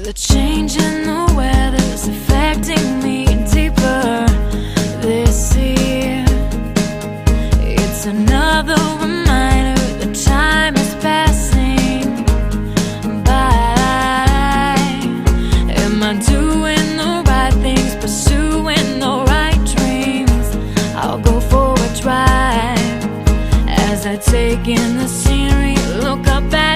The change in the weather is affecting me deeper this year. It's another reminder that time is passing by. Am I doing the right things, pursuing the right dreams? I'll go for a drive as I take in the scenery, look up at